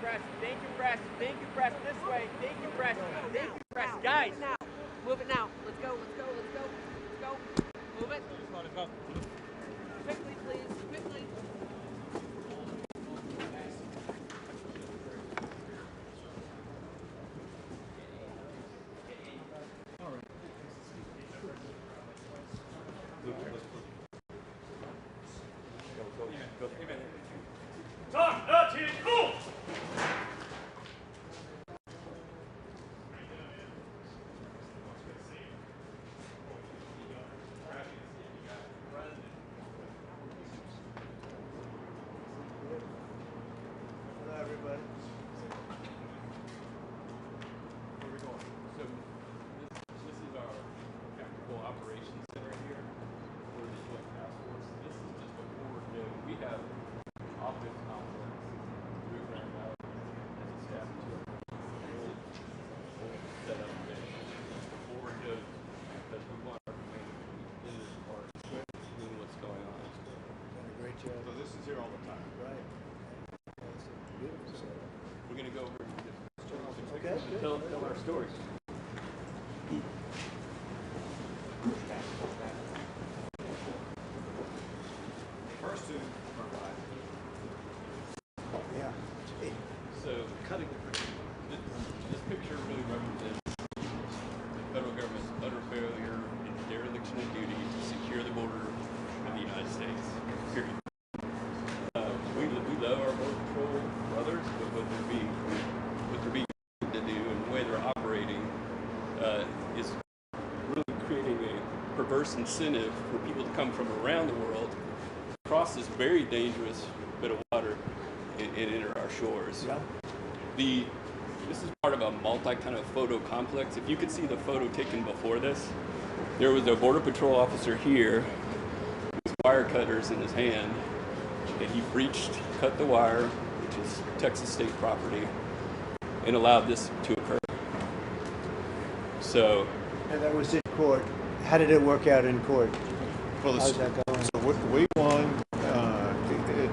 press. Thank you, press. Thank you, press. This way. Thank you, press. Thank you, press. Guys. Move it now. Let's go. Let's go. Let's go. Let's go. Move it. Quickly, please. Quickly. So this is here all the time. Right. We're going to go over and Okay. tell our stories. First two are live. Yeah. So cutting this picture really represents the federal government's utter failure in dereliction of duty to secure the border of the United States. Period. We love our border patrol brothers, but what they're being to do and the way they're operating is really creating a perverse incentive for people to come from around the world, cross this very dangerous bit of water, and enter our shores. Yeah. This is part of a multi kind of photo complex. If you could see the photo taken before this, there was a border patrol officer here with wire cutters in his hand, and he cut the wire, which is Texas state property, and allowed this to occur. So, And that was in court. How did it work out in court? Well, How's that going? so we won.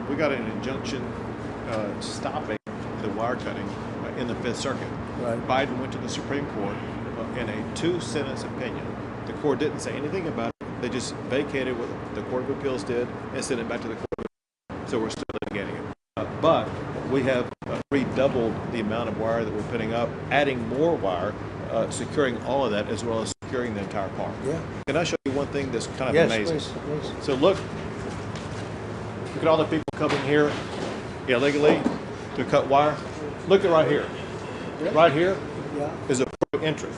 We got an injunction stopping the wire cutting in the Fifth Circuit. Right. Biden went to the Supreme Court in a 2-sentence opinion. The court didn't say anything about it. They just vacated what the Court of Appeals did and sent it back to the court. So we're still litigating it. But we have redoubled the amount of wire that we're putting up, adding more wire, securing all of that, as well as securing the entire park. Yeah. Can I show you one thing that's kind of Yes, amazing? please. So look at all the people coming here illegally to cut wire. Look at right here. Yeah. Right here Yeah. is a port of entry.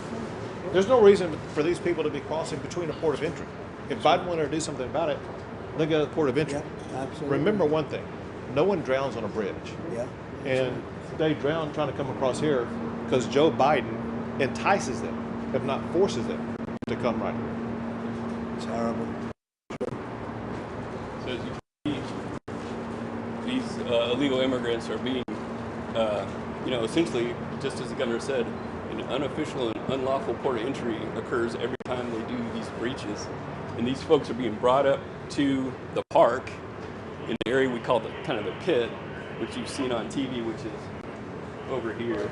There's no reason for these people to be crossing between a port of entry. If Biden wanted to do something about it, look at the port of entry. Yeah, absolutely. Remember one thing, no one drowns on a bridge. Yeah. And they drown trying to come across here because Joe Biden entices them, if not forces them, to come right here. It's horrible. So as you see, these illegal immigrants are being, essentially, just as the governor said, an unofficial and unlawful port of entry occurs every time they do these breaches. And these folks are being brought up to the park in the area we call the kind of the pit, which you've seen on TV, which is over here.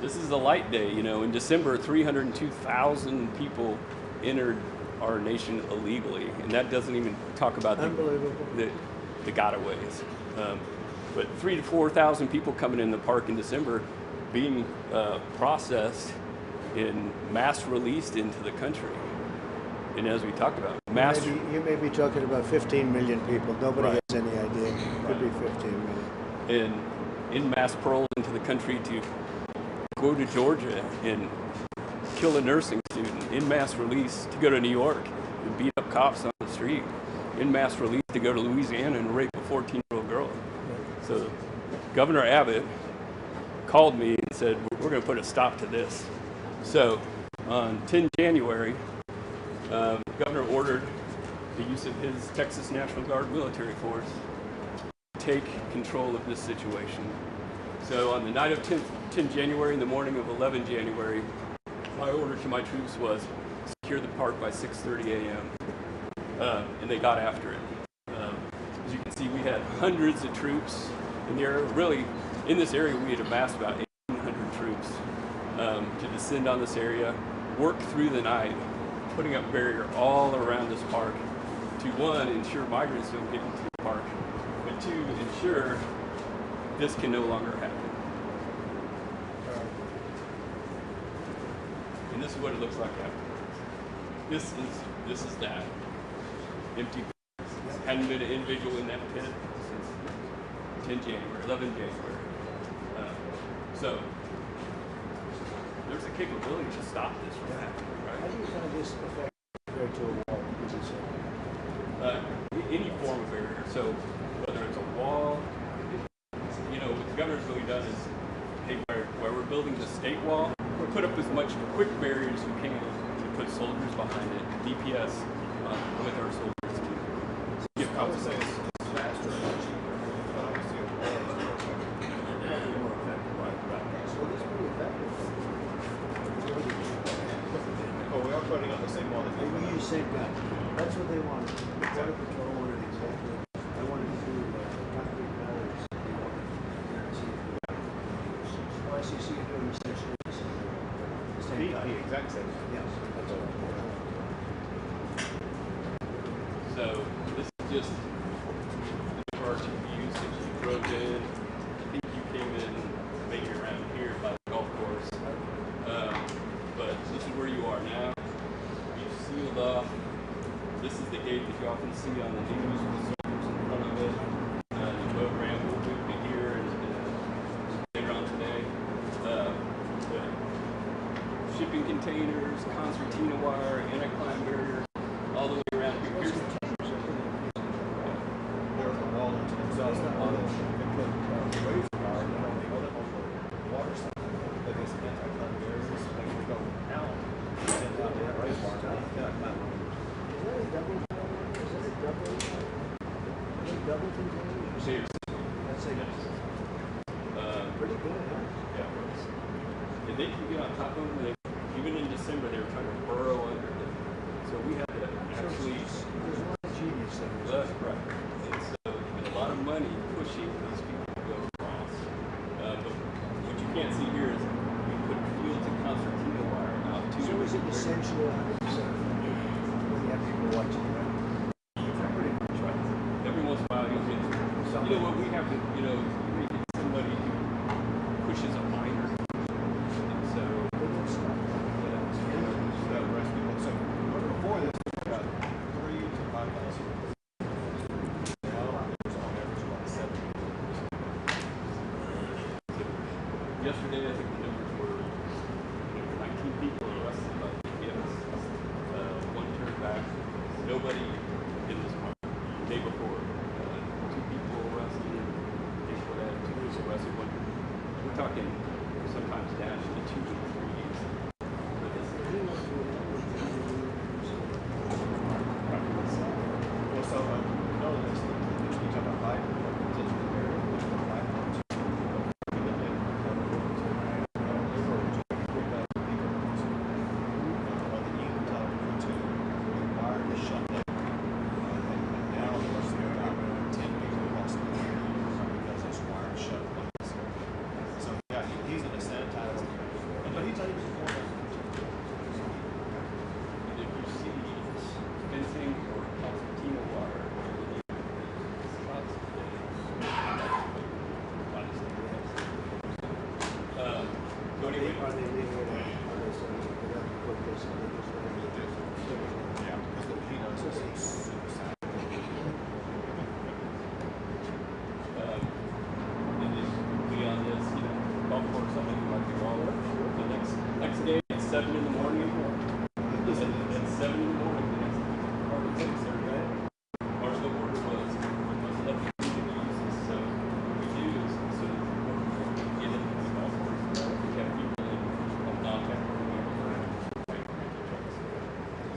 This is a light day, in December, 302,000 people entered our nation illegally, and that doesn't even talk about the gotaways. But 3,000 to 4,000 people coming in the park in December being processed and mass released into the country. And as we talked about, You may be talking about 15 million people. Nobody Right. has any idea. It could be 15 million. and in mass parole into the country to go to Georgia and kill a nursing student, in mass release to go to New York and beat up cops on the street, in mass release to go to Louisiana and rape a 14-year-old girl. So Governor Abbott called me and said, we're going to put a stop to this. So on 10 January, the governor ordered the use of his Texas National Guard military force to take control of this situation. So on the night of 10 January, in the morning of 11 January, my order to my troops was secure the park by 6:30 a.m. And they got after it. As you can see, we had hundreds of troops in the area. Really, in this area, we had amassed about 1,800 troops to descend on this area, work through the night, putting up barrier all around this park to, one, ensure migrants don't get into the park, but two, ensure this can no longer happen. And this is what it looks like afterwards. This is that empty. Hadn't been an individual in that pit since 11 January. So there's a capability to stop this from happening, How right? do you find this effect compared to a wall? Would you say? Any form of barrier. So whether it's a wall, you know, what the governor's really done is, hey, where we're building the state wall, we'll put up as much quick barrier as we can to put soldiers behind it, DPS with our soldiers to give consequences. It's faster and cheaper, but obviously a wall is more effective. Right. So it's pretty effective. Oh, we are putting on the same wall that They we use the same gun. That's what they wanted. Border Patrol wanted exactly. I wanted to do concrete pillars. They wanted guaranteed. ICC are doing essentially the same type. the exact same. Yes, that's all. So this is just for our two views that you drove in. I think you came in maybe around here by the golf course. But this is where you are now. You've sealed off. This is the gate that you often see on the news with soldiers in front of it. The boat ramp will move to here and later on today. But shipping containers, concertina wire, anti-climb barrier, all the way around here. Here's There's a wall into themselves. They put razor wire on the other water side. But these anti-climb barriers, they can go out and out there, razor wire, anti-climb. Is that a double? Is that a double? Are they double containers? Cheers. That's like pretty good, huh? Yeah. And they can get on top of them. Even in December, they were trying to burrow under them. So we had to actually. There's a lot of genius there. That's right. And so and a lot of money pushing these people to go across. But what you can't see here is we put fields of concertina wire out to. So is it essentially 100% when you have people watching, right? Pretty much right. Every once in a while you'll get. You know what we have to. You know, you may get somebody who pushes a minor. And so. They don't stop. So before this, we got 3 to 5,000. Now there's on average about 7. Yesterday, I think the numbers were 19 people arrested by DPS. One turned back. Nobody in this park. The day before, 2 people arrested. The day before that, 2 was arrested. We're talking sometimes down to the 2 to 3 years. Well, so no, this you talk about 5 potential barrier, which is 5 parts. He's in a sanitized, but he tells you before. And if you see fencing or concertina wire, so anyway, Are they leaving it out? Are they saying they have to put this on this one? Yeah, because he knows it's suicide. and then beyond this, you know, golf course, something you like to go all over. The next day at 7 in the morning. At 7 in the morning, the next Department 6 survey. Part of the order was we must let people use this. So what we do is so that we get into the golf course, we have people in non-tech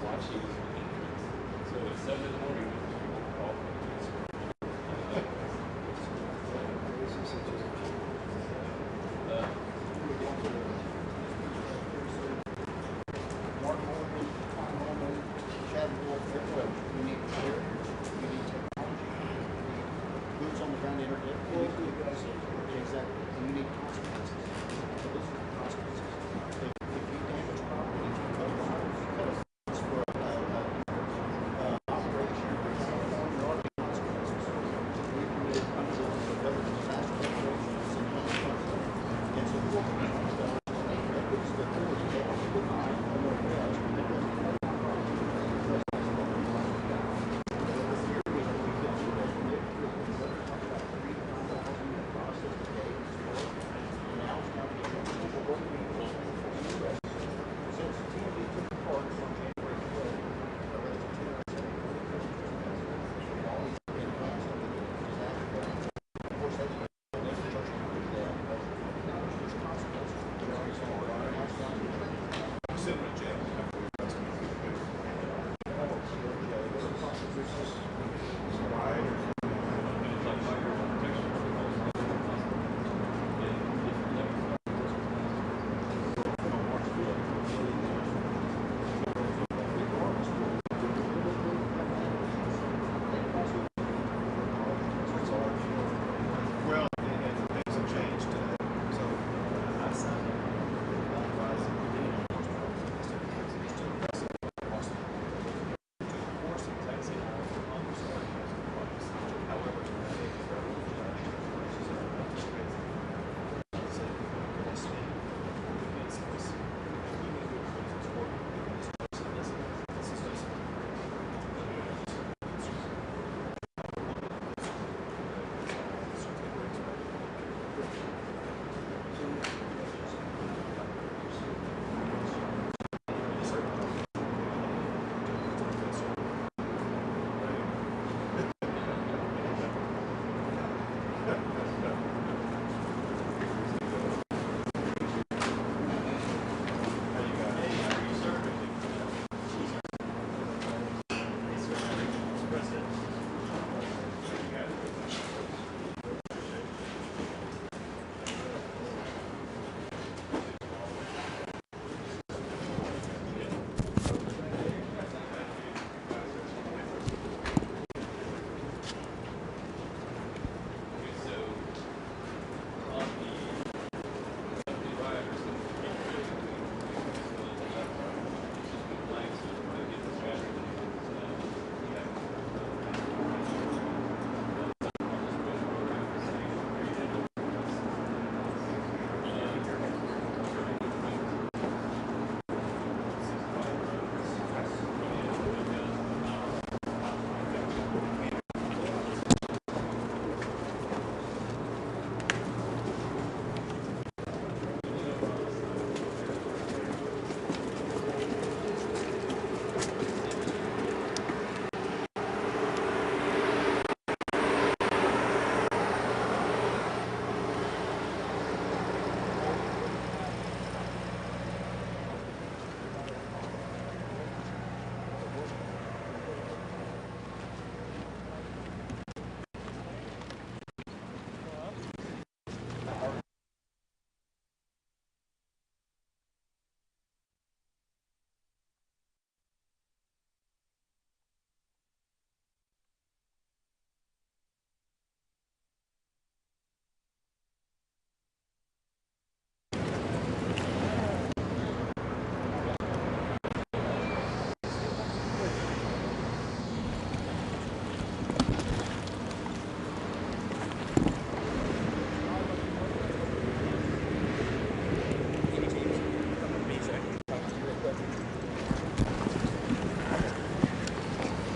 watching the entrance. So at 7 in the morning, there's people in the golf course. Boots on the ground internet. Exactly. And you need consequences. Those are the consequences. If you damage property, cut a for operation, there are consequences. We committed under the government disaster declaration, it's in consequences. And so what we have done is the authority to deny a Northwest, and that doesn't cover the property.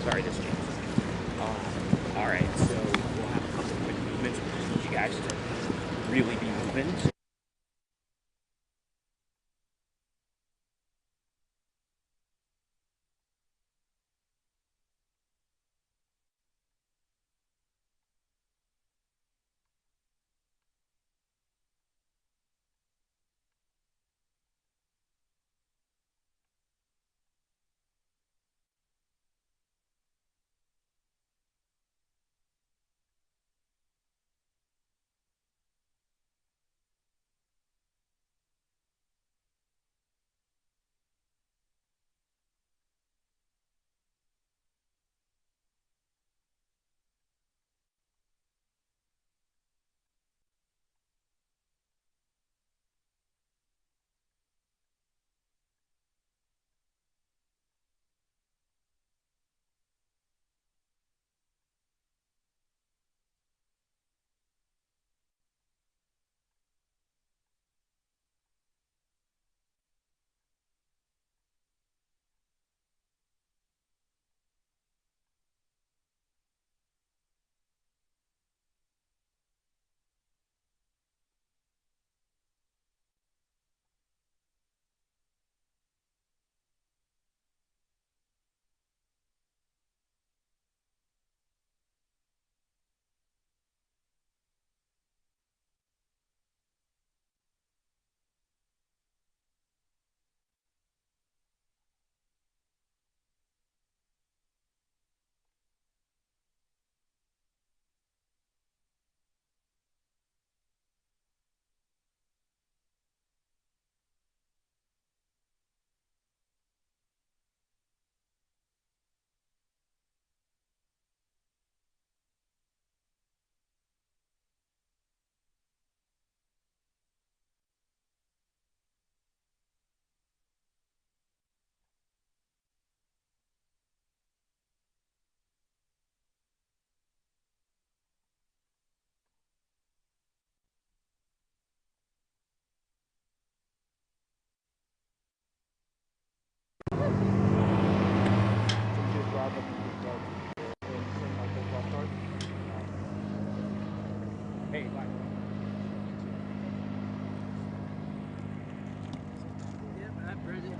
Sorry, this changes. All right, so we'll have a couple quick movements. We just need you guys to really be moving. Hey, bye. Yeah, but I'm President.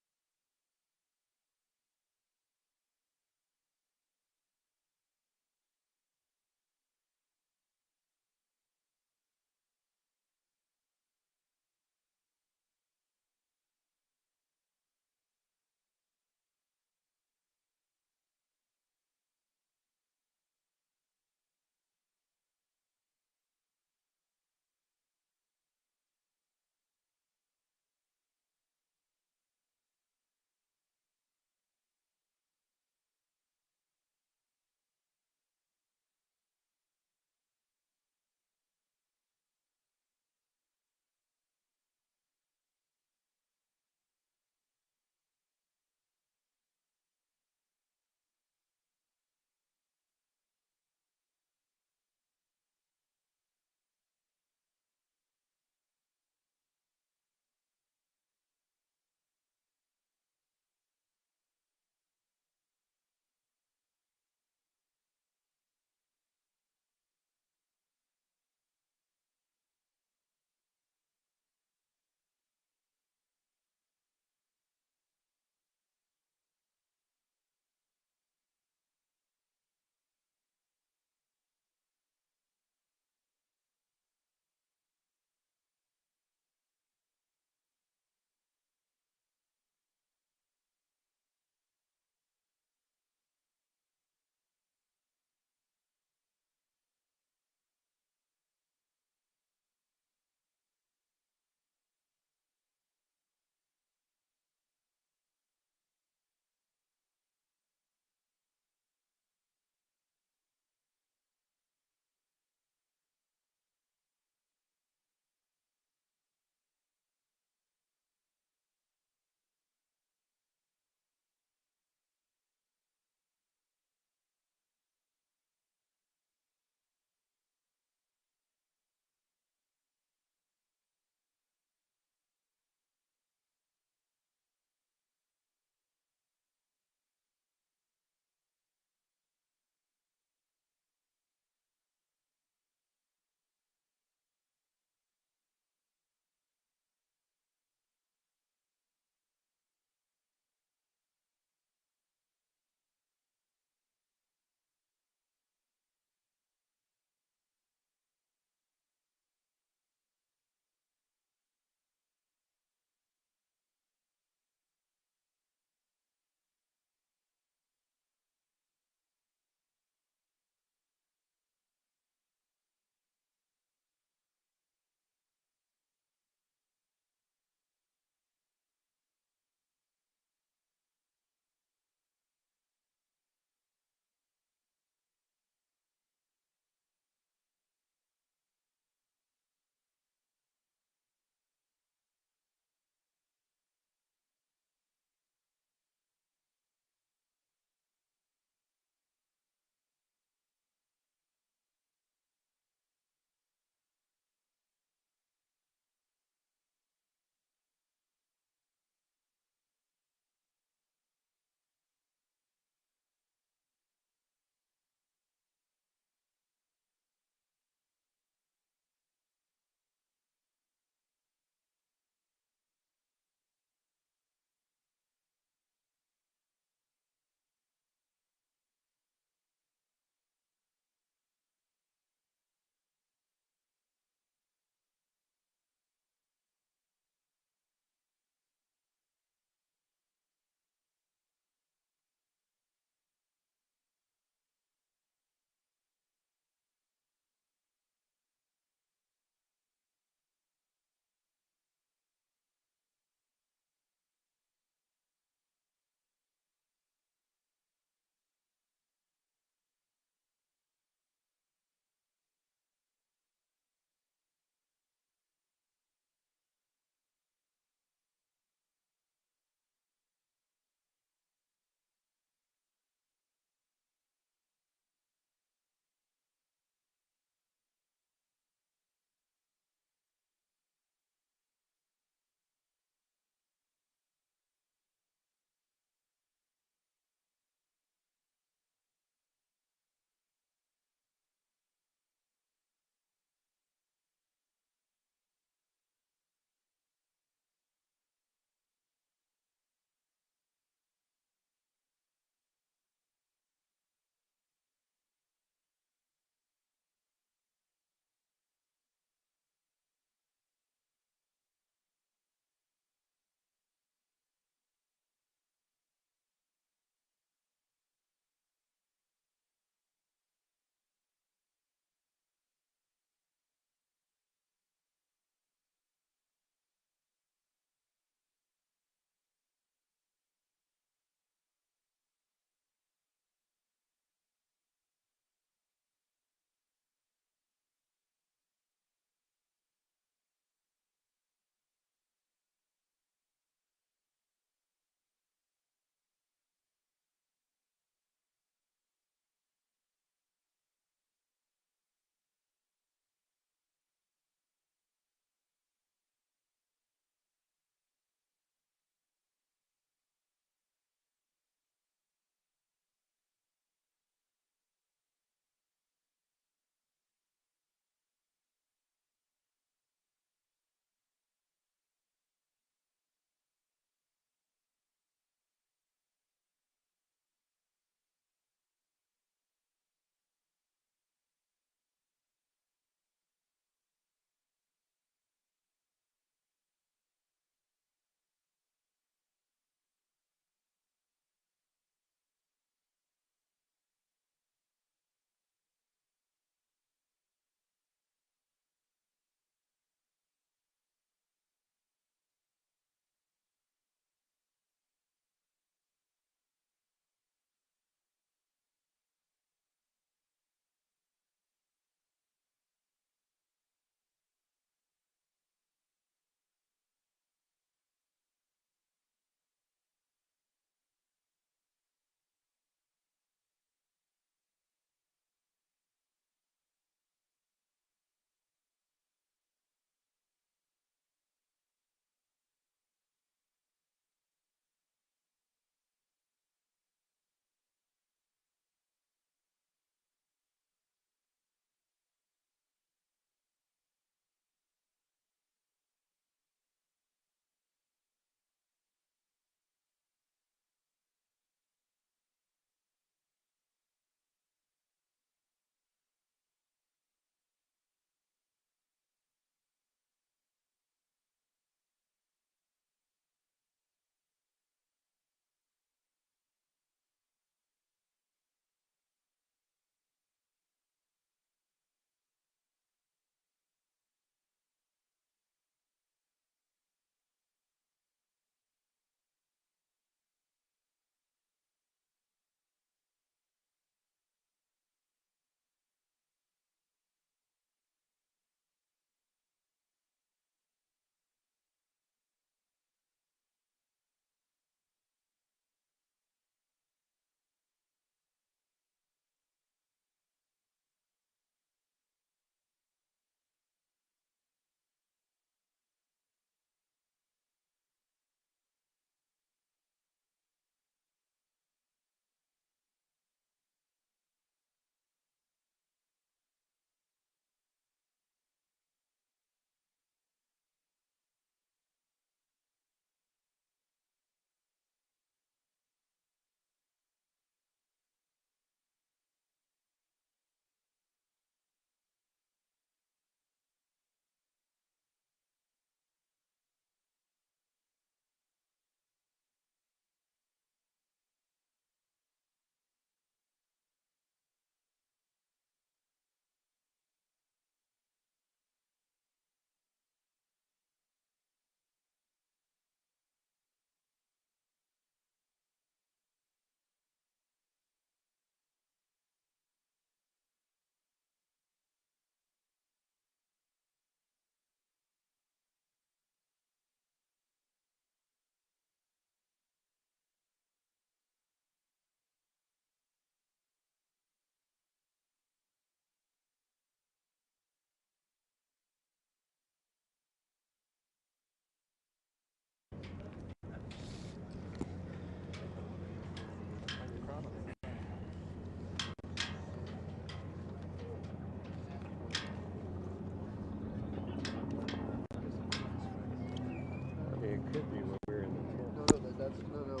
could be when we're in the tent. No, that's no.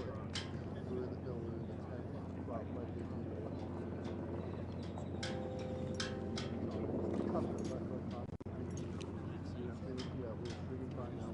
We're in the tent. Well, like they do yeah, we're pretty fine now.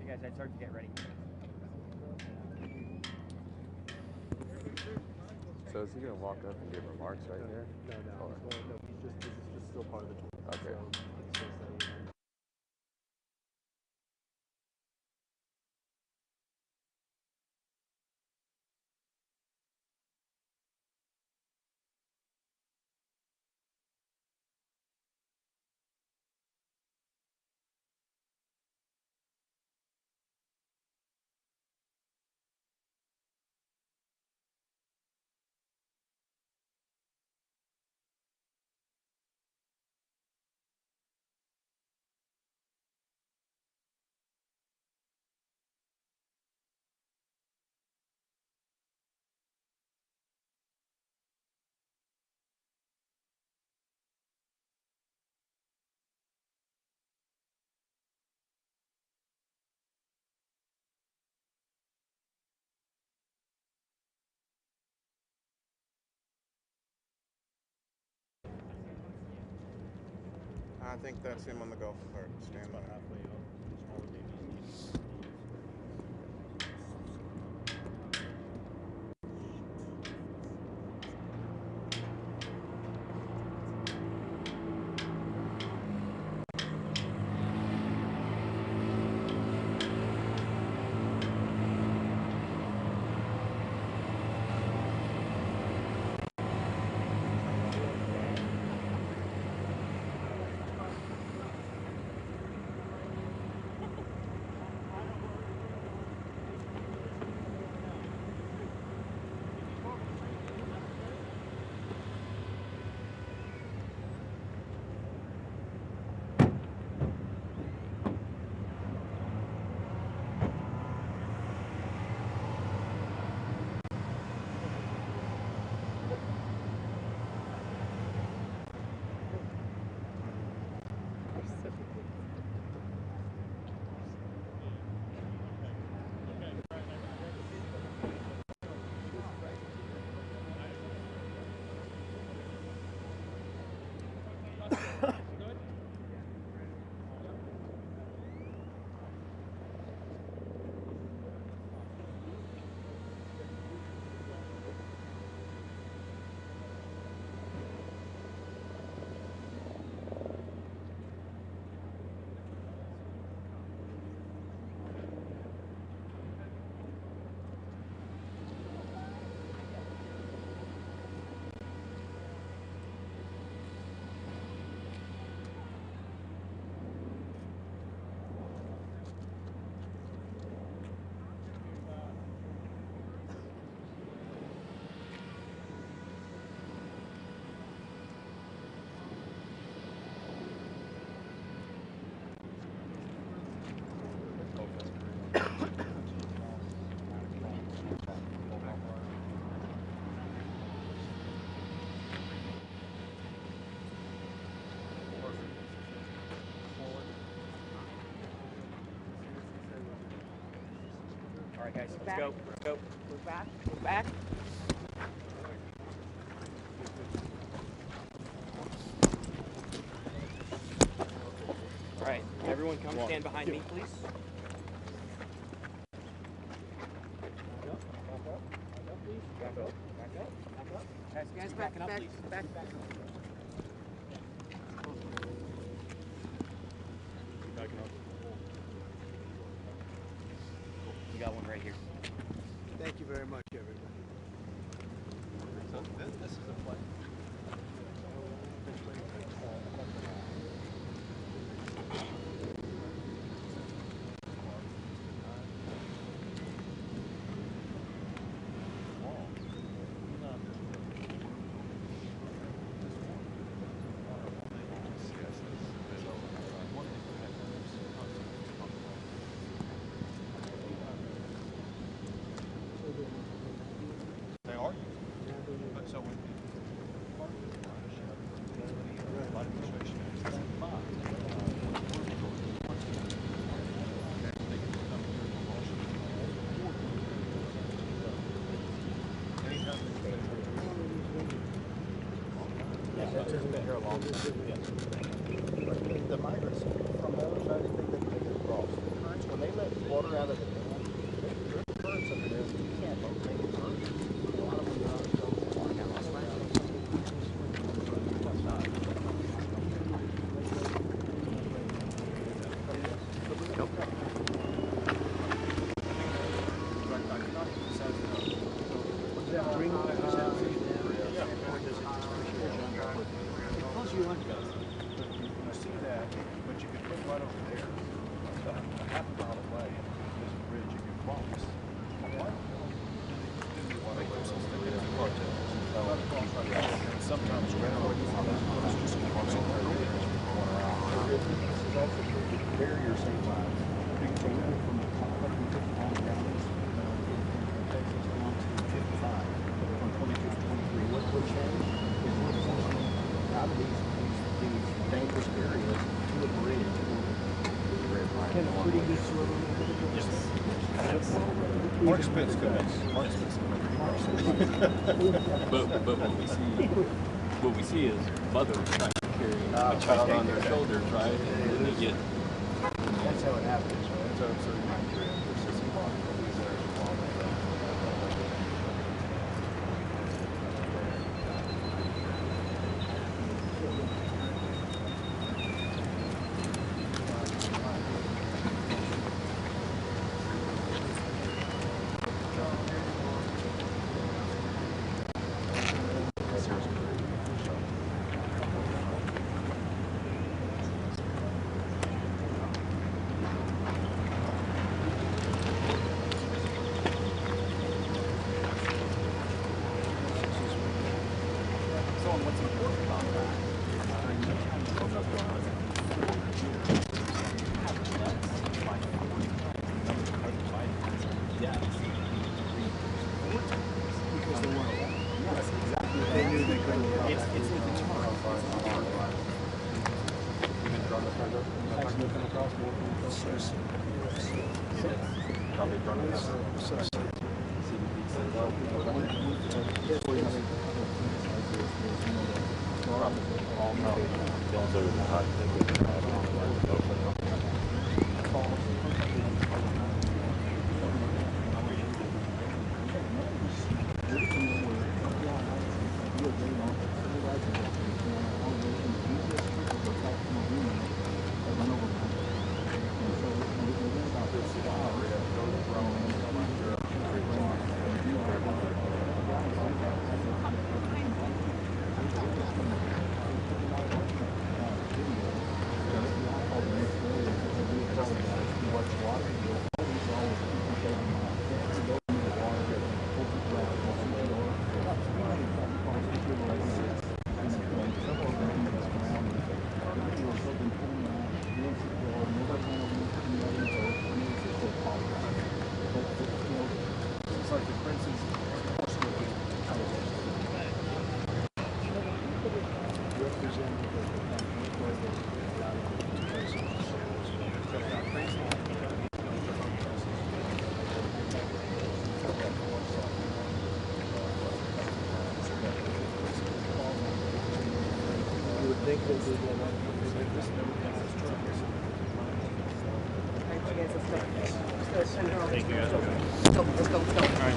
You guys, I'd start to get ready. So is he going to walk up and give remarks right here? No, this is just still part of the tour. Okay. So it's just I think that's him on the golf cart. Stand by. All right, guys, let's go. Let's go. Move back. Move back. All right, everyone come stand behind me, please. Back up. Guys, backing up, please. Back. Backing up. We got one right here. Thank you very much, everybody. So this is a play. The migrants from the other side, they think that they can cross. The currents, when they let water out of the dam, there's currents under there that you can't make it through. A lot of them are out of More expense goes. More expense But what we see is mothers trying to carry a child on their shoulders, right? And then they get. That's how it happens, right? So Thank you guys. Let's go. All right.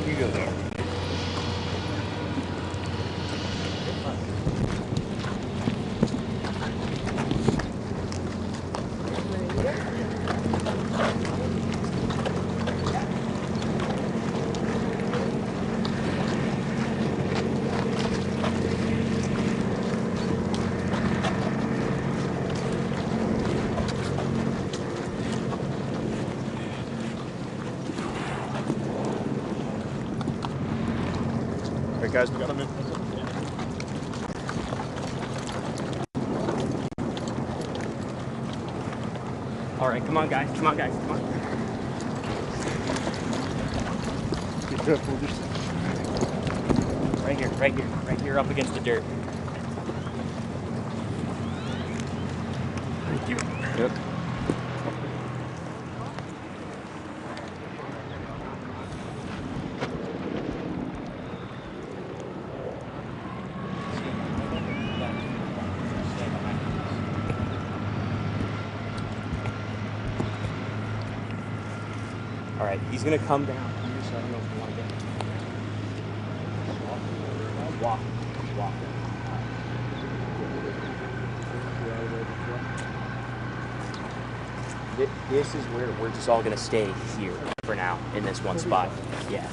You go there. guys, we got them in. All right, come on, guys. Come on, guys. Come on. Be careful. Just Right here, up against the dirt. Thank you. Yep. All right, he's gonna come down here, so I don't know if you want to get him. Walk. This is where we're just all gonna stay here for now in this one spot. Yeah.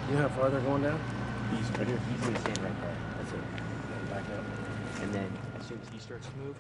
You know how far they're going down? He's right here. He's gonna stand right there. That's it. Back up. And then as soon as he starts to move.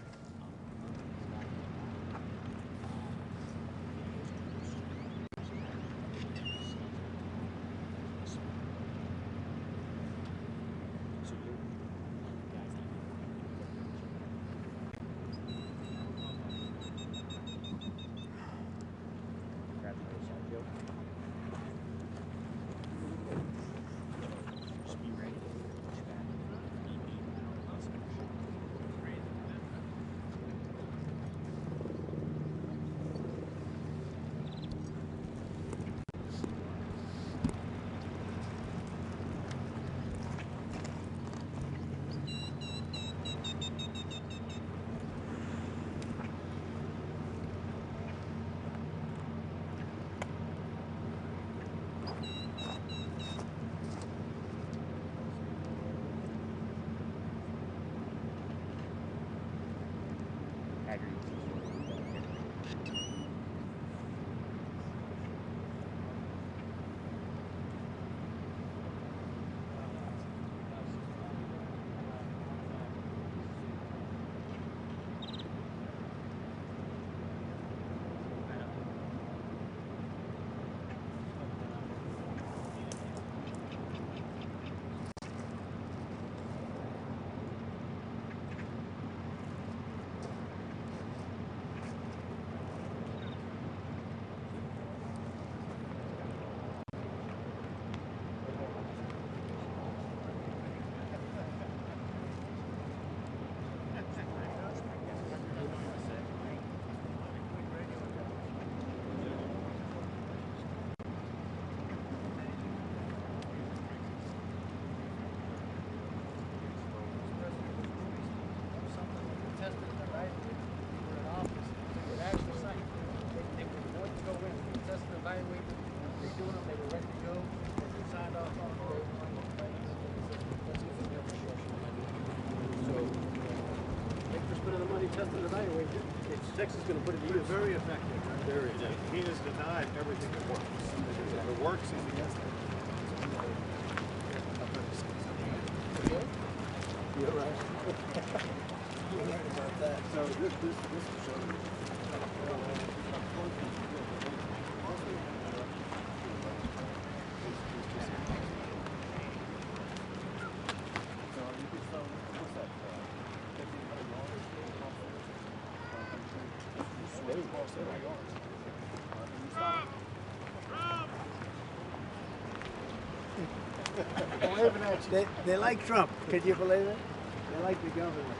Test and evaluate it. Texas is going to put it to use. Very effective. Very effective. He has denied everything that works. If it works, he's against it. You're right. You're right about that. So this will show you. They like Trump. Could you believe it? They like the government.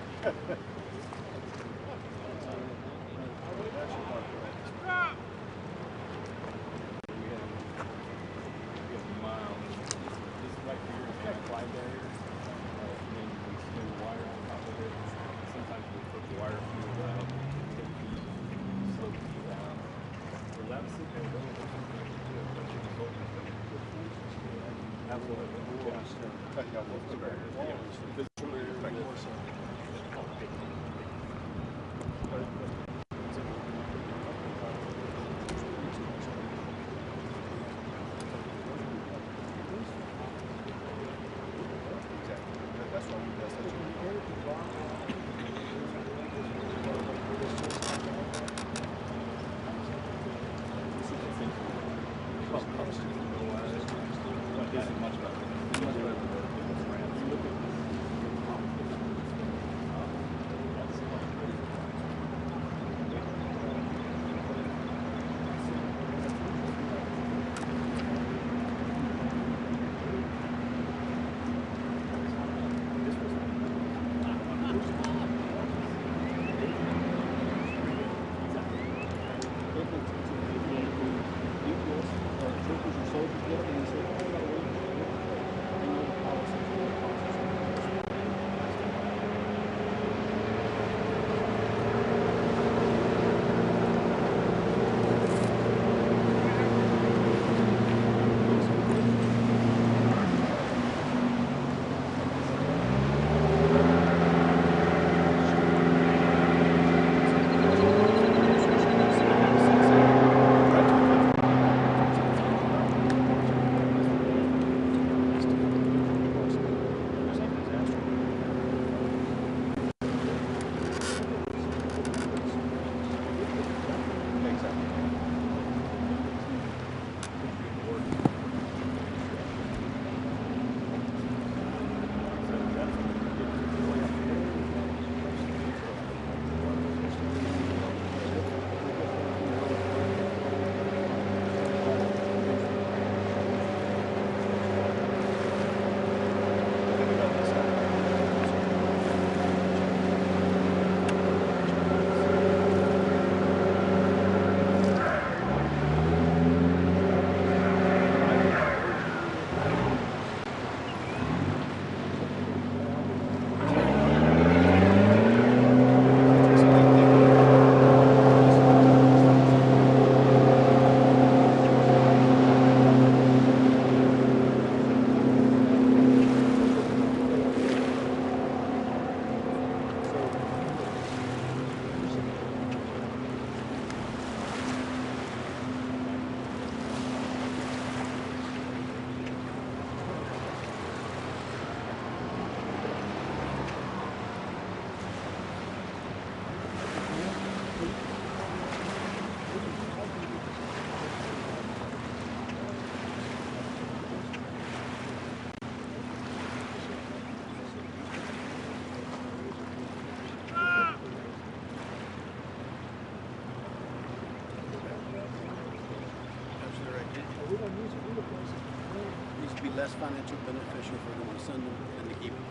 less financial beneficial for them to send them than to keep them.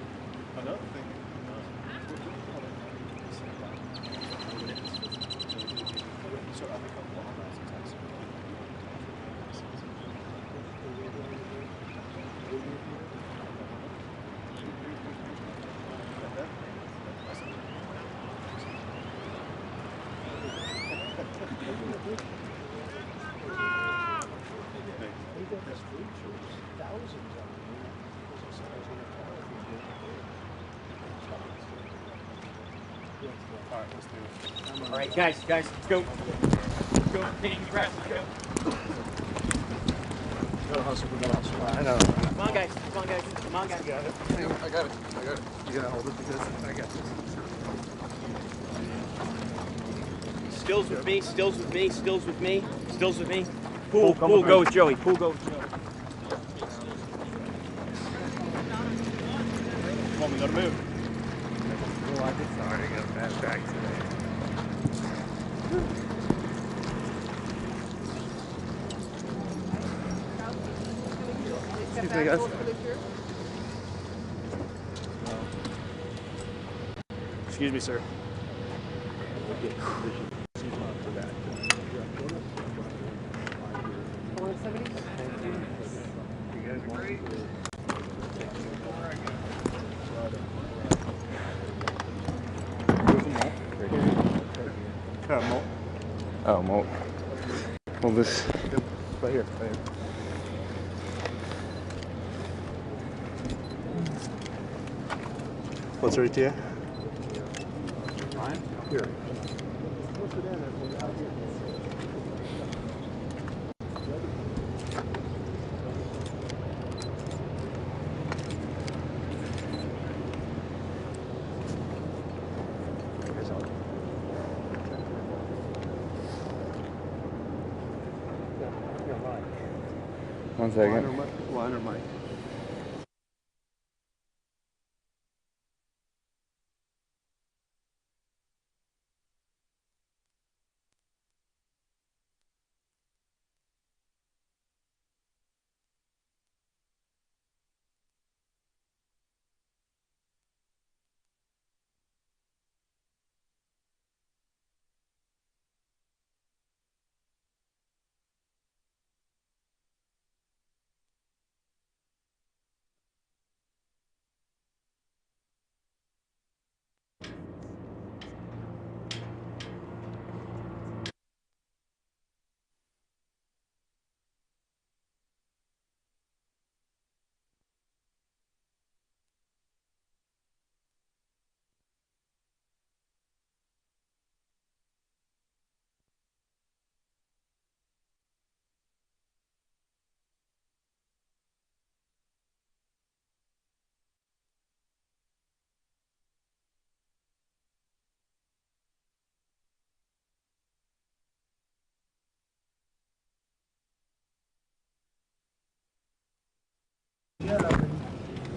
Another thing. All right, guys, let's go. Let's go. Take a breath. Let's go. I know. Come on, guys. Come on, guys. Come on, guys. I got it. You gotta hold it because I got this. Stills with me. Stills with me. Stills with me. Stills with me. Pool go with Joey. Pool go with Joey. Come on, we gotta move. Oh, I did sorry, I got a bad back today. Excuse me, guys. Excuse me, sir. Oh, Molt. Well, this right here. What's right here? Mine? Here. One second. Line or mic?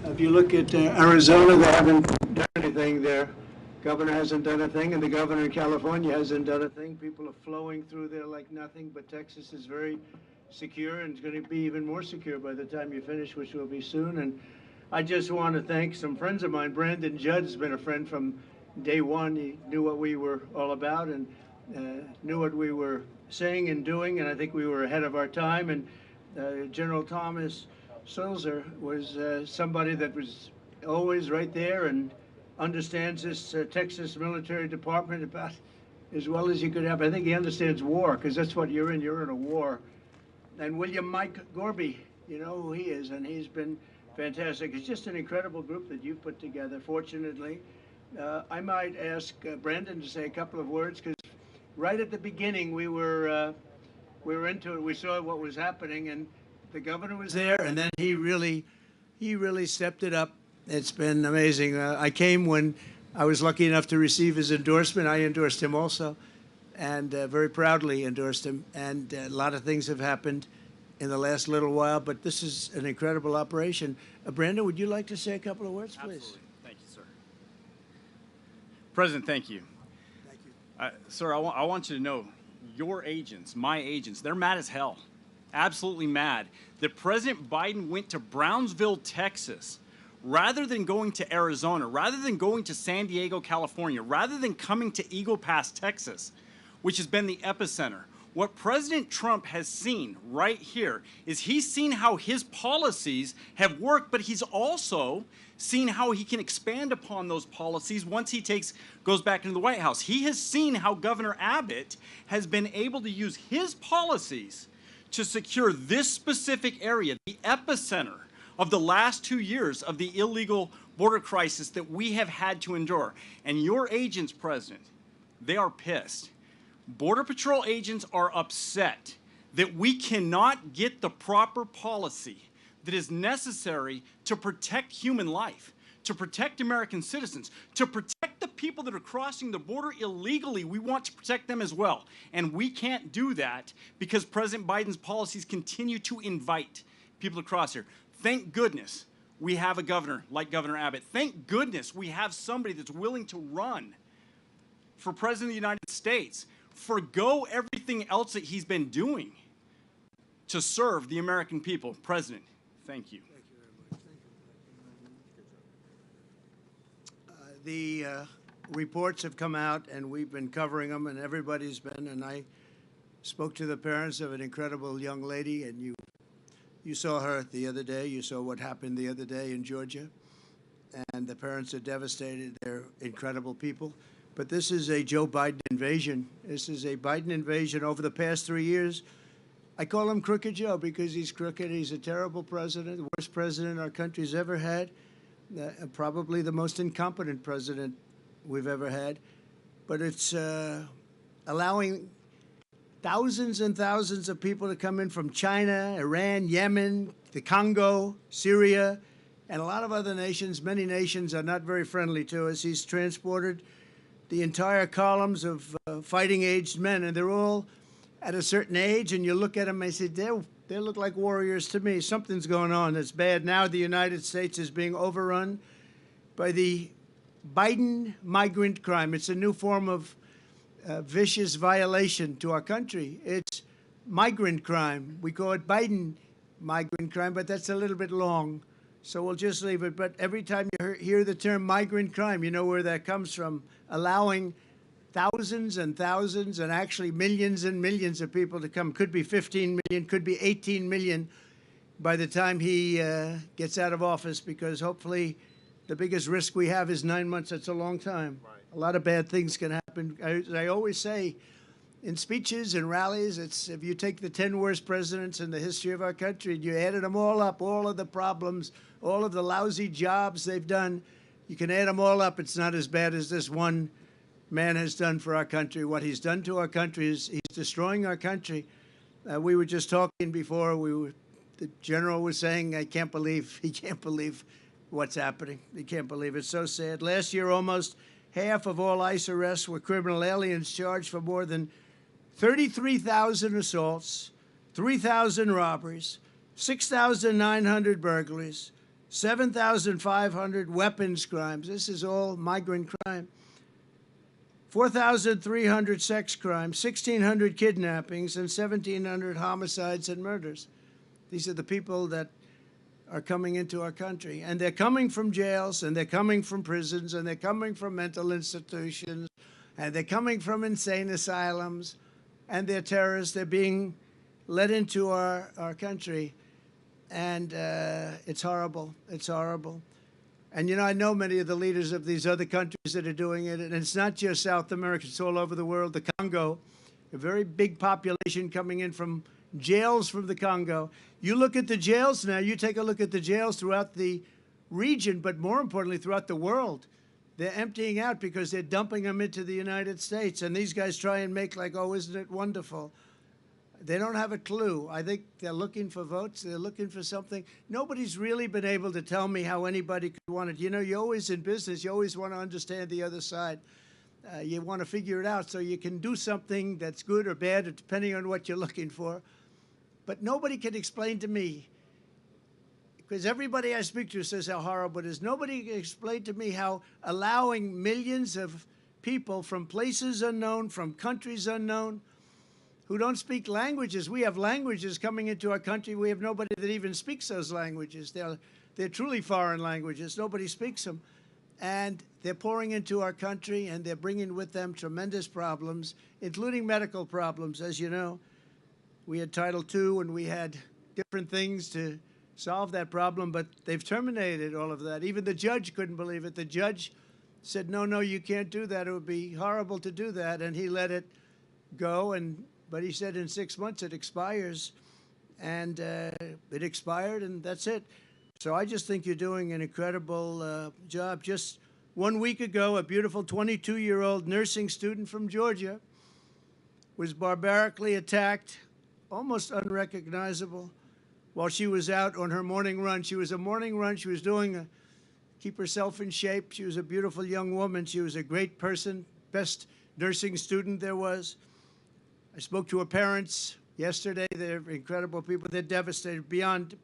If you look at Arizona, they haven't done anything. Their governor hasn't done a thing, and the governor in California hasn't done a thing. People are flowing through there like nothing, but Texas is very secure, and it's going to be even more secure by the time you finish, which will be soon. And I just want to thank some friends of mine. Brandon Judd has been a friend from day one. He knew what we were all about and knew what we were saying and doing, and I think we were ahead of our time. And General Thomas Sulzer was somebody that was always right there and understands this Texas military department about as well as you could have. I think he understands war, because that's what you're in. You're in a war. And William Mike Gorby, you know who he is, and he's been fantastic. It's just an incredible group that you've put together, fortunately. I might ask Brandon to say a couple of words, because right at the beginning we were into it. We saw what was happening, and the governor was there, and then he really stepped it up. It's been amazing. I came when I was lucky enough to receive his endorsement. I endorsed him also, and very proudly endorsed him. And a lot of things have happened in the last little while, but this is an incredible operation. Brandon, would you like to say a couple of words, please? Absolutely. Thank you, sir. President, thank you. Thank you. Sir, I want you to know, your agents, my agents, they're mad as hell. absolutely mad that President Biden went to Brownsville, Texas, rather than going to Arizona, rather than going to San Diego, California, rather than coming to Eagle Pass, Texas, which has been the epicenter. What President Trump has seen right here is he's seen how his policies have worked, but he's also seen how he can expand upon those policies once he goes back into the White House. He has seen how Governor Abbott has been able to use his policies to secure this specific area, the epicenter of the last 2 years of the illegal border crisis that we have had to endure. And your agents, President, they are pissed. Border Patrol agents are upset that we cannot get the proper policy that is necessary to protect human life, to protect American citizens, to protect the people that are crossing the border illegally. We want to protect them as well. And we can't do that because President Biden's policies continue to invite people to cross here. Thank goodness we have a governor like Governor Abbott. Thank goodness we have somebody that's willing to run for President of the United States, forgo everything else that he's been doing to serve the American people. President, thank you. Thank you very much. The reports have come out, and we've been covering them, and everybody's been, and I spoke to the parents of an incredible young lady, and you saw her the other day. You saw what happened the other day in Georgia, and the parents are devastated. They're incredible people. But this is a Joe Biden invasion. This is a Biden invasion over the past 3 years. I call him Crooked Joe because he's crooked. He's a terrible president, the worst president our country's ever had, probably the most incompetent president we've ever had. But it's allowing thousands and thousands of people to come in from China, Iran, Yemen, the Congo, Syria, and a lot of other nations. Many nations are not very friendly to us. He's transported the entire columns of fighting-aged men, and they're all at a certain age, and you look at them and say, they look like warriors to me. Something's going on that's bad. Now the United States is being overrun by the Biden migrant crime. It's a new form of vicious violation to our country. It's migrant crime. We call it Biden migrant crime, but that's a little bit long, so we'll just leave it. But every time you hear the term migrant crime, you know where that comes from. Allowing thousands and thousands and actually millions and millions of people to come. Could be 15 million, could be 18 million by the time he gets out of office, because hopefully the biggest risk we have is 9 months. That's a long time. Right. A lot of bad things can happen. I always say in speeches and rallies, it's if you take the 10 worst presidents in the history of our country and you added them all up, all of the problems, all of the lousy jobs they've done, you can add them all up. It's not as bad as this one man has done for our country. What he's done to our country is he's destroying our country. We were just talking before. The general was saying, he can't believe what's happening. He can't believe it. It's so sad. Last year, almost half of all ICE arrests were criminal aliens charged for more than 33,000 assaults, 3,000 robberies, 6,900 burglaries, 7,500 weapons crimes. This is all migrant crime. 4,300 sex crimes, 1,600 kidnappings, and 1,700 homicides and murders. These are the people that are coming into our country. And they're coming from jails, and they're coming from prisons, and they're coming from mental institutions, and they're coming from insane asylums, and they're terrorists. They're being led into our country. And it's horrible. It's horrible. And, you know, I know many of the leaders of these other countries that are doing it, and it's not just South America. It's all over the world. The Congo, a very big population coming in from jails from the Congo. You look at the jails now, you take a look at the jails throughout the region, but more importantly, throughout the world. They're emptying out because they're dumping them into the United States. And these guys try and make like, oh, isn't it wonderful? They don't have a clue. I think they're looking for votes. They're looking for something. Nobody's really been able to tell me how anybody could want it. You know, you're always in business. You always want to understand the other side. You want to figure it out so you can do something that's good or bad, depending on what you're looking for. But nobody can explain to me, because everybody I speak to says how horrible it is. Nobody can explain to me how allowing millions of people from places unknown, from countries unknown, who don't speak languages. We have languages coming into our country. We have nobody that even speaks those languages. They're truly foreign languages. Nobody speaks them. And they're pouring into our country, and they're bringing with them tremendous problems, including medical problems. As you know, we had Title II, and we had different things to solve that problem, but they've terminated all of that. Even the judge couldn't believe it. The judge said, no, no, you can't do that. It would be horrible to do that. And he let it go, but he said in 6 months it expires. And it expired, and that's it. So I just think you're doing an incredible job. Just 1 week ago, a beautiful 22-year-old nursing student from Georgia was barbarically attacked, almost unrecognizable, while she was out on her morning run. She was a morning run. She was doing keep herself in shape. She was a beautiful young woman. She was a great person, best nursing student there was. I spoke to her parents yesterday. They're incredible people. They're devastated beyond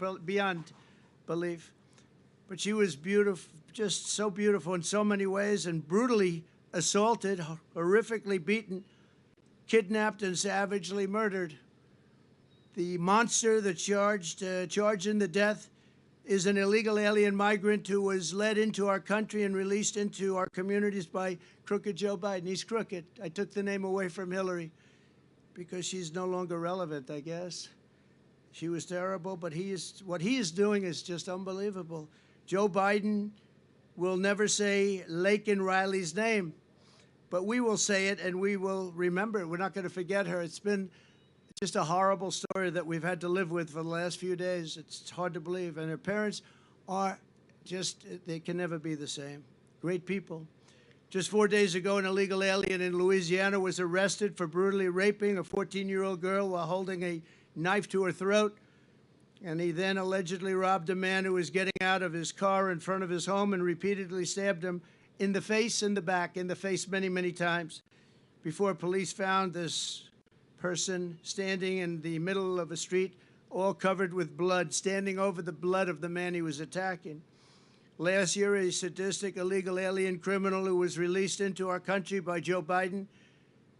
belief. But she was beautiful, just so beautiful in so many ways, and brutally assaulted, horrifically beaten, kidnapped, and savagely murdered. The monster that charged in the death is an illegal alien migrant who was led into our country and released into our communities by crooked Joe Biden. He's crooked. I took the name away from Hillary because she's no longer relevant, I guess. She was terrible, but what he is doing is just unbelievable. Joe Biden will never say Laken Riley's name, but we will say it and we will remember it. We're not going to forget her. It's been just a horrible story that we've had to live with for the last few days. It's hard to believe. And her parents are just, they can never be the same. Great people. Just 4 days ago, an illegal alien in Louisiana was arrested for brutally raping a 14-year-old girl while holding a knife to her throat. And he then allegedly robbed a man who was getting out of his car in front of his home and repeatedly stabbed him in the face and the back, in the face many, many times, before police found this person standing in the middle of a street, all covered with blood, standing over the blood of the man he was attacking. Last year, a sadistic illegal alien criminal who was released into our country by Joe Biden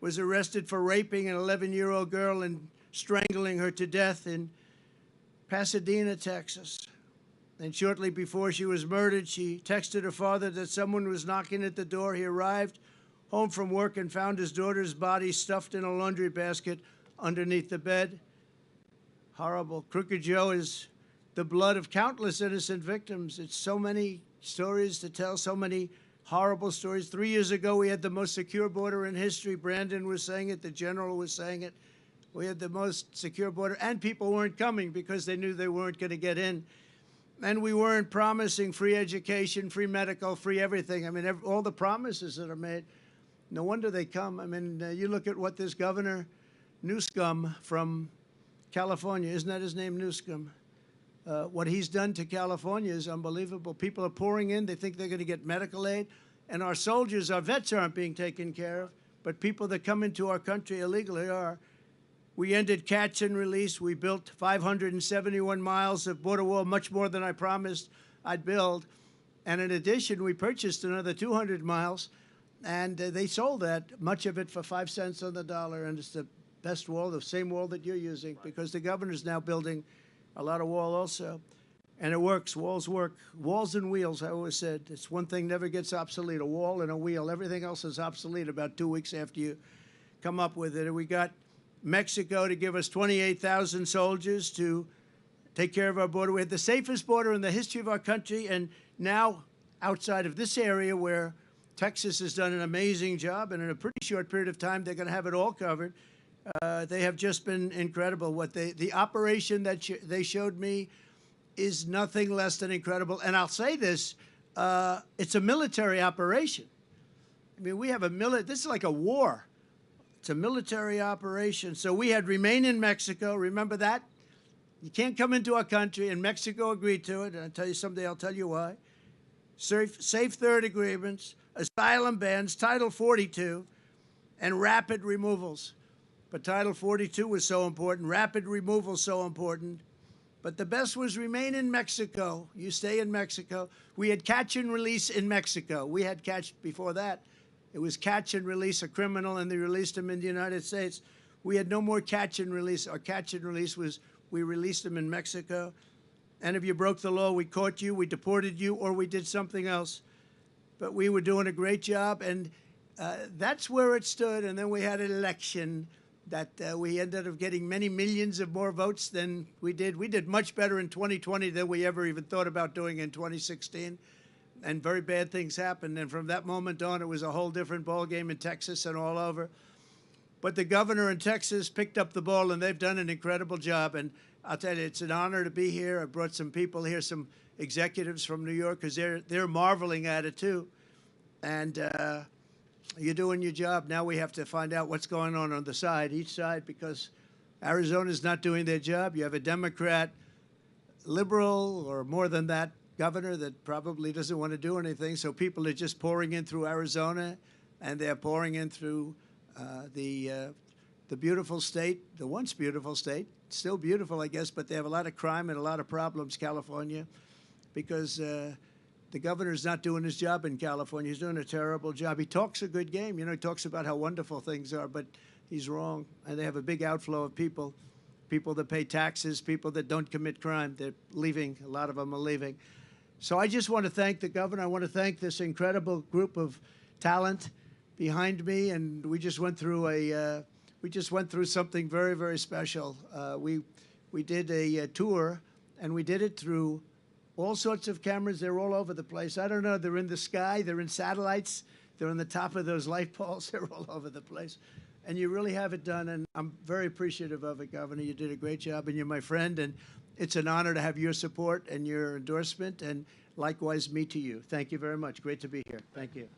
was arrested for raping an 11-year-old girl and strangling her to death in Pasadena, Texas. And shortly before she was murdered, she texted her father that someone was knocking at the door. He arrived home from work and found his daughter's body stuffed in a laundry basket underneath the bed. Horrible. Crooked Joe is the blood of countless innocent victims. It's so many stories to tell, so many horrible stories. 3 years ago, we had the most secure border in history. Brandon was saying it. The general was saying it. We had the most secure border, and people weren't coming because they knew they weren't going to get in. And we weren't promising free education, free medical, free everything. I mean, all the promises that are made, no wonder they come. I mean, you look at what this Governor Newsom from California, isn't that his name, Newsom? What he's done to California is unbelievable. People are pouring in. They think they're going to get medical aid. And our soldiers, our vets aren't being taken care of. But people that come into our country illegally are. We ended catch and release. We built 571 miles of border wall, much more than I promised I'd build. And in addition, we purchased another 200 miles, and they sold that, much of it for 5 cents on the dollar. And it's the best wall, the same wall that you're using, because the governor's now building a lot of wall also. And it works. Walls work. Walls and wheels, I always said. It's one thing never gets obsolete, a wall and a wheel. Everything else is obsolete about 2 weeks after you come up with it. And we got Mexico to give us 28,000 soldiers to take care of our border. We had the safest border in the history of our country, and now outside of this area where Texas has done an amazing job, and in a pretty short period of time, they're going to have it all covered. They have just been incredible. The operation that they showed me is nothing less than incredible. And I'll say this, it's a military operation. I mean, we have this is like a war. It's a military operation. So we had remain in Mexico. Remember that? You can't come into our country, and Mexico agreed to it. And I'll tell you someday, I'll tell you why. Safe third agreements, asylum bans, Title 42, and rapid removals. But Title 42 was so important, rapid removal so important. But the best was remain in Mexico. You stay in Mexico. We had catch and release in Mexico. We had catch before that. It was catch and release a criminal, and they released him in the United States. we had no more catch and release. Our catch and release was we released them in Mexico, and if you broke the law, we caught you, we deported you, or we did something else. But we were doing a great job, and that's where it stood. And then we had an election that we ended up getting many millions of more votes than we did. We did much better in 2020 than we ever even thought about doing in 2016. And very bad things happened. And from that moment on, it was a whole different ballgame in Texas and all over. But the governor in Texas picked up the ball, and they've done an incredible job. And I'll tell you, it's an honor to be here. I brought some people here, some executives from New York, because they're marveling at it too. And you're doing your job. Now we have to find out what's going on the side, each side, because Arizona's not doing their job. You have a Democrat, liberal, or more than that, governor that probably doesn't want to do anything. So people are just pouring in through Arizona, and they're pouring in through the beautiful state, the once beautiful state, still beautiful, I guess, but they have a lot of crime and a lot of problems, California, because the governor's not doing his job in California. He's doing a terrible job. He talks a good game. You know, he talks about how wonderful things are, but he's wrong. And they have a big outflow of people that pay taxes, people that don't commit crime. They're leaving. A lot of them are leaving. So I just want to thank the governor. I want to thank this incredible group of talent behind me. And we just went through something very, very special. We did a tour, and we did it through all sorts of cameras. They're all over the place. I don't know. They're in the sky. They're in satellites. They're on the top of those light poles. They're all over the place. And you really have it done. And I'm very appreciative of it, Governor. You did a great job, and you're my friend. And it's an honor to have your support and your endorsement. And likewise, me to you. Thank you very much. Great to be here. Thank you.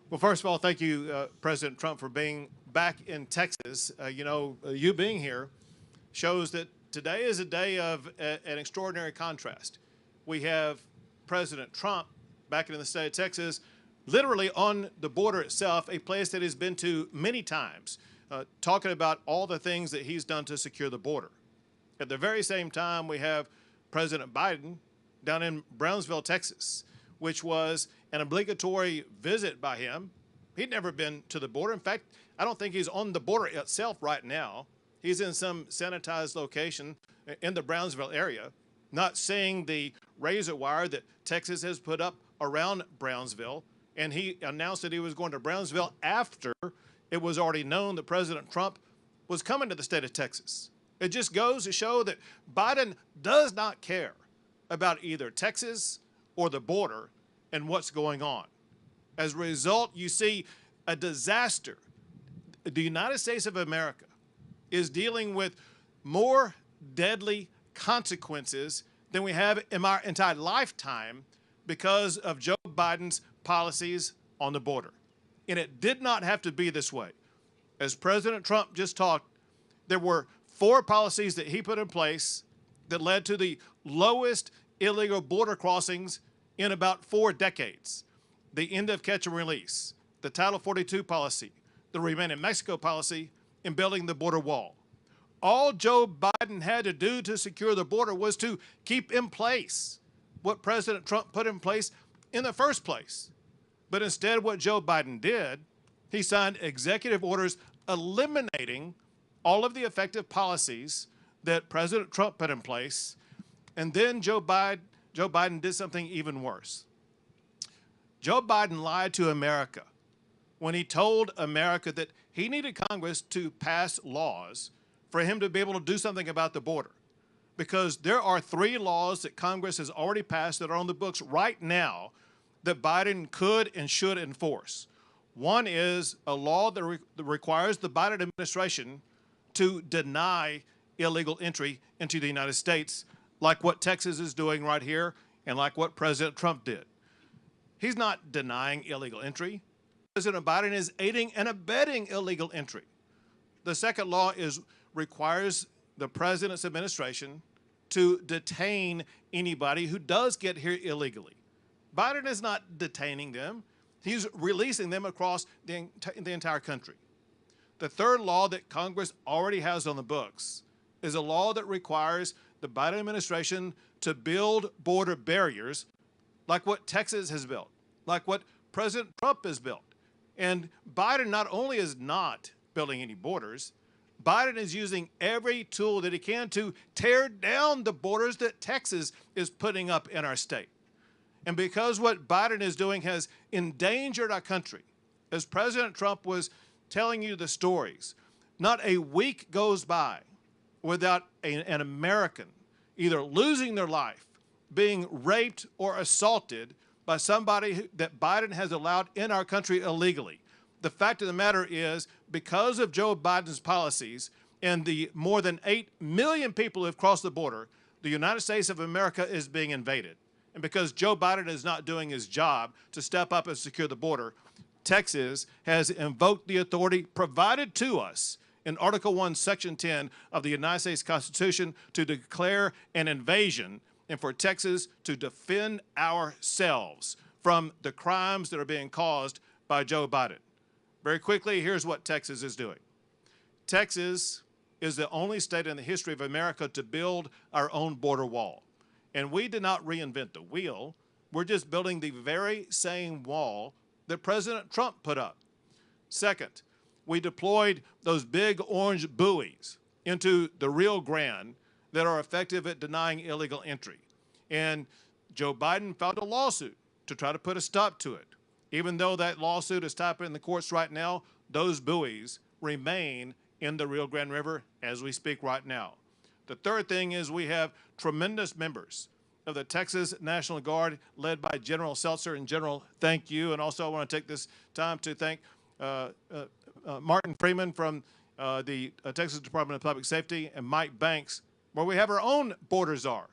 Well, first of all, thank you, President Trump, for being back in Texas. You being here shows that today is a day of an extraordinary contrast. We have President Trump back in the state of Texas, literally on the border itself, a place that he's been to many times, talking about all the things that he's done to secure the border. At the very same time, we have President Biden down in Brownsville, Texas, which was an obligatory visit by him. He'd never been to the border. In fact, I don't think he's on the border itself right now. He's in some sanitized location in the Brownsville area, not seeing the razor wire that Texas has put up around Brownsville. And he announced that he was going to Brownsville after it was already known that President Trump was coming to the state of Texas. It just goes to show that Biden does not care about either Texas or the border and what's going on. As a result, you see a disaster. The United States of America is dealing with more deadly consequences than we have in our entire lifetime because of Joe Biden's policies on the border. And it did not have to be this way. As President Trump just talked, there were 4 policies that he put in place that led to the lowest illegal border crossings in about 4 decades. The end of catch and release, the Title 42 policy, the Remain in Mexico policy, in building the border wall. All Joe Biden had to do to secure the border was to keep in place what President Trump put in place in the first place. But instead, what Joe Biden did, he signed executive orders eliminating all of the effective policies that President Trump put in place. And then Joe Biden did something even worse. Joe Biden lied to America when he told America that he needed Congress to pass laws for him to be able to do something about the border. Because there are 3 laws that Congress has already passed that are on the books right now that Biden could and should enforce. One is a law that requires the Biden administration to deny illegal entry into the United States, like what Texas is doing right here and like what President Trump did. He's not denying illegal entry. President Biden is aiding and abetting illegal entry. The second law requires the president's administration to detain anybody who does get here illegally. Biden is not detaining them. He's releasing them across the entire country. The third law that Congress already has on the books is a law that requires the Biden administration to build border barriers like what Texas has built, like what President Trump has built. And Biden not only is not building any borders. Biden is using every tool that he can to tear down the borders that Texas is putting up in our state. And because what Biden is doing has endangered our country, as President Trump was telling you the stories, not a week goes by without an American either losing their life, being raped or assaulted by somebody that Biden has allowed in our country illegally. The fact of the matter is, because of Joe Biden's policies and the more than 8 million people who have crossed the border, the United States of America is being invaded. And because Joe Biden is not doing his job to step up and secure the border, Texas has invoked the authority provided to us in Article 1, Section 10 of the United States Constitution to declare an invasion and for Texas to defend ourselves from the crimes that are being caused by Joe Biden. Very quickly, here's what Texas is doing. Texas is the only state in the history of America to build our own border wall. And we did not reinvent the wheel. We're just building the very same wall that President Trump put up. Second, we deployed those big orange buoys into the Rio Grande that are effective at denying illegal entry. And Joe Biden filed a lawsuit to try to put a stop to it. Even though that lawsuit is typing in the courts right now, those buoys remain in the Rio Grande River as we speak right now. The third thing is we have tremendous members of the Texas National Guard led by General Seltzer. And General, thank you. And also I want to take this time to thank Martin Freeman from the Texas Department of Public Safety and Mike Banks, where we have our own border czar.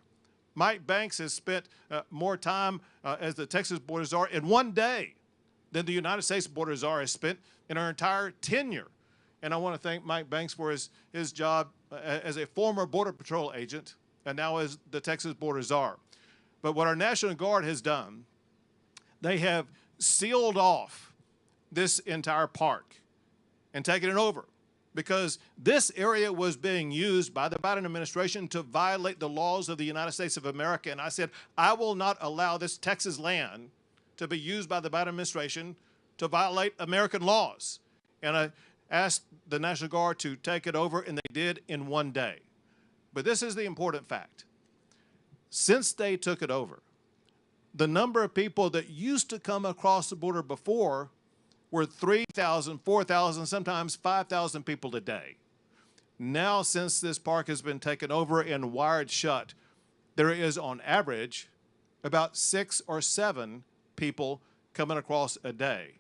Mike Banks has spent more time as the Texas border czar in one day than the United States border czar has spent in our entire tenure. And I want to thank Mike Banks for his job as a former Border Patrol agent and now as the Texas border czar. But what our National Guard has done, they have sealed off this entire park and taken it over because this area was being used by the Biden administration to violate the laws of the United States of America. And I said, I will not allow this Texas land to be used by the Biden administration to violate American laws. And I asked the National Guard to take it over, and they did in one day. But this is the important fact. Since they took it over, the number of people that used to come across the border before were 3,000, 4,000, sometimes 5,000 people a day. Now, since this park has been taken over and wired shut, there is on average about 6 or 7 people coming across a day.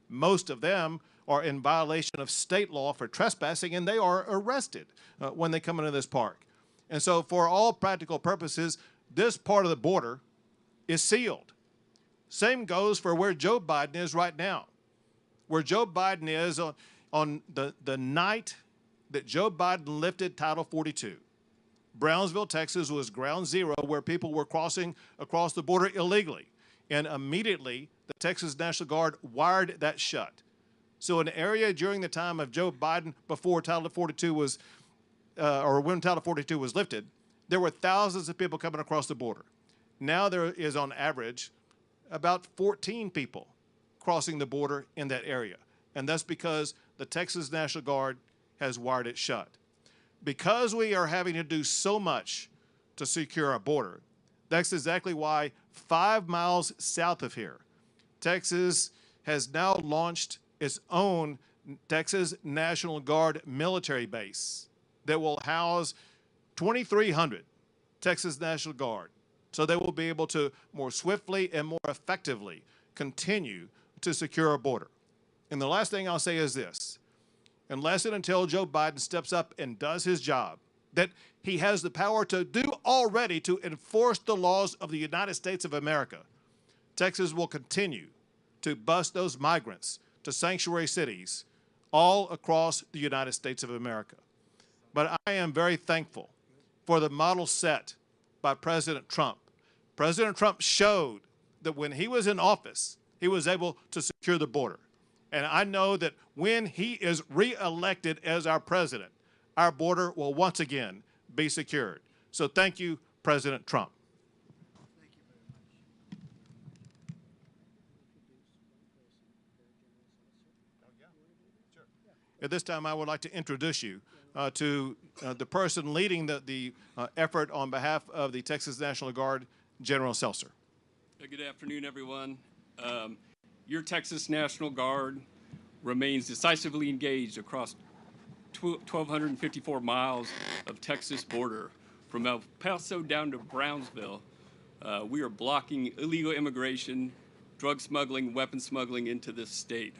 Most of them are in violation of state law for trespassing, and they are arrested when they come into this park. And so for all practical purposes, this part of the border is sealed. Same goes for where Joe Biden is right now. Where Joe Biden is on the night that Joe Biden lifted Title 42. Brownsville, Texas was ground zero where people were crossing across the border illegally. And immediately, the Texas National Guard wired that shut. So an area during the time of Joe Biden before Title 42 was, or when Title 42 was lifted, there were thousands of people coming across the border. Now there is on average about 14 people crossing the border in that area. And that's because the Texas National Guard has wired it shut. Because we are having to do so much to secure our border, that's exactly why 5 miles south of here, Texas has now launched its own Texas National Guard military base that will house 2,300 Texas National Guard. So they will be able to more swiftly and more effectively continue to secure our border. And the last thing I'll say is this. Unless and until Joe Biden steps up and does his job, that he has the power to do already to enforce the laws of the United States of America, Texas will continue to bus those migrants to sanctuary cities all across the United States of America. But I am very thankful for the model set by President Trump. President Trump showed that when he was in office, he was able to secure the border. And I know that when he is reelected as our president, our border will once again be secured. So thank you, President Trump. Thank you very much. at this time I would like to introduce you to the person leading the effort on behalf of the Texas National Guard, General Seltzer. Good afternoon, everyone. Your Texas National Guard remains decisively engaged across 1,254 miles of Texas border. From El Paso down to Brownsville, we are blocking illegal immigration, drug smuggling, weapon smuggling into this state.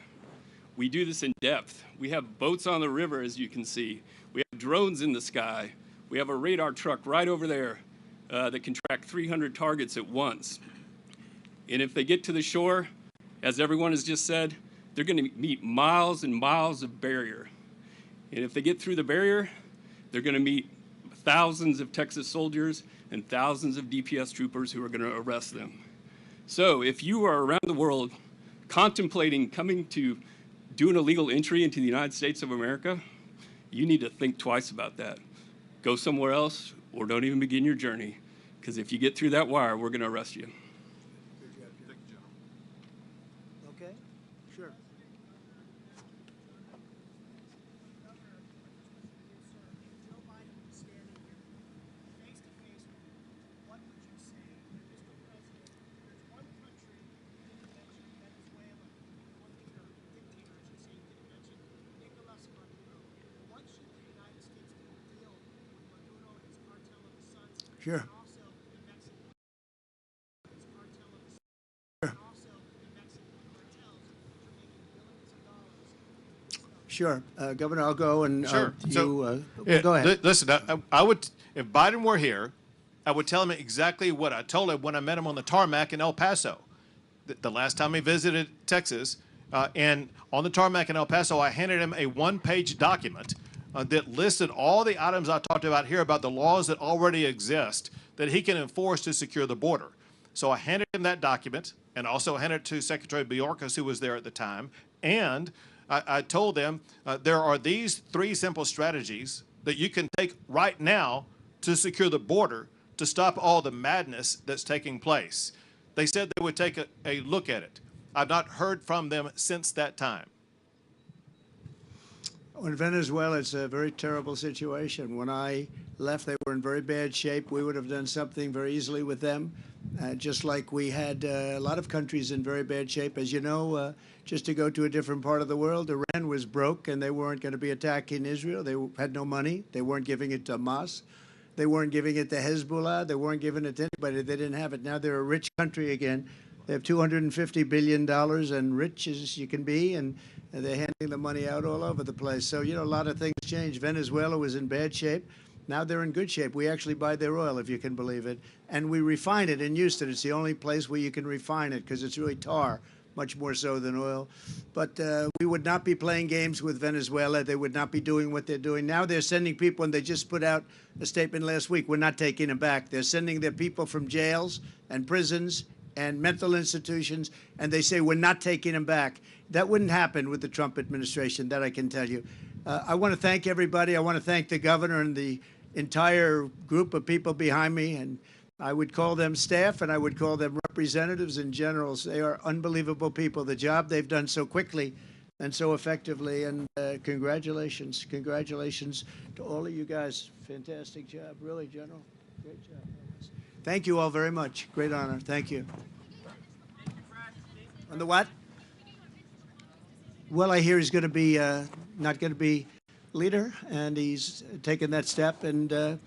We do this in depth. We have boats on the river, as you can see. We have drones in the sky. We have a radar truck right over there that can track 300 targets at once. And if they get to the shore, as everyone has just said, they're going to meet miles and miles of barrier. And if they get through the barrier, they're going to meet thousands of Texas soldiers and thousands of DPS troopers who are going to arrest them. So if you are around the world contemplating coming to do an illegal entry into the United States of America, you need to think twice about that. Go somewhere else or don't even begin your journey, because if you get through that wire, we're going to arrest you. Okay, sure. Sure. Sure. Governor, I'll go and Sure. go ahead. Listen, I would, if Biden were here, I would tell him exactly what I told him when I met him on the tarmac in El Paso. The last time he visited Texas, and on the tarmac in El Paso, I handed him a one-page document that listed all the items I talked about here about the laws that already exist that he can enforce to secure the border. So I handed him that document and also handed it to Secretary Bjorkas, who was there at the time, and I told them there are these 3 simple strategies that you can take right now to secure the border to stop all the madness that's taking place. They said they would take a look at it. I've not heard from them since that time. In Venezuela, it's a very terrible situation. When I left, they were in very bad shape. We would have done something very easily with them, just like we had a lot of countries in very bad shape. As you know, just to go to a different part of the world, Iran was broke, and they weren't going to be attacking Israel. They had no money. They weren't giving it to Hamas. They weren't giving it to Hezbollah. They weren't giving it to anybody. They didn't have it. Now they're a rich country again. They have $250 billion and rich as you can be, and they're handing the money out all over the place. So, you know, a lot of things changed. Venezuela was in bad shape. Now they're in good shape. We actually buy their oil, if you can believe it. And we refine it in Houston. It's the only place where you can refine it because it's really tar, much more so than oil. But we would not be playing games with Venezuela. They would not be doing what they're doing. Now they're sending people, and they just put out a statement last week, we're not taking them back. They're sending their people from jails and prisons and mental institutions, and they say we're not taking them back. That wouldn't happen with the Trump administration, that I can tell you. I want to thank everybody. I want to thank the governor and the entire group of people behind me, and I would call them staff, and I would call them representatives and generals. They are unbelievable people. The job they've done so quickly and so effectively, and congratulations. Congratulations to all of you guys. Fantastic job, really, General. Great job. Thank you all very much. Great honor. Thank you. On the what? Well, I hear he's going to be not going to be leader, and he's taken that step. And a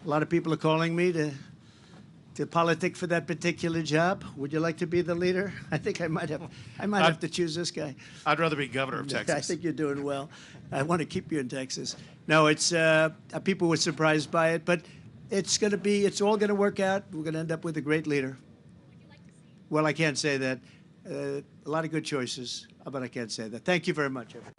lot of people are calling me to politic for that particular job. Would you like to be the leader? I think I might have to choose this guy. I'd rather be governor of Texas. I think you're doing well. I want to keep you in Texas. No, it's people were surprised by it, but it's all going to work out. We're going to end up with a great leader. Well, I can't say that. A lot of good choices, but I can't say that. Thank you very much, everyone.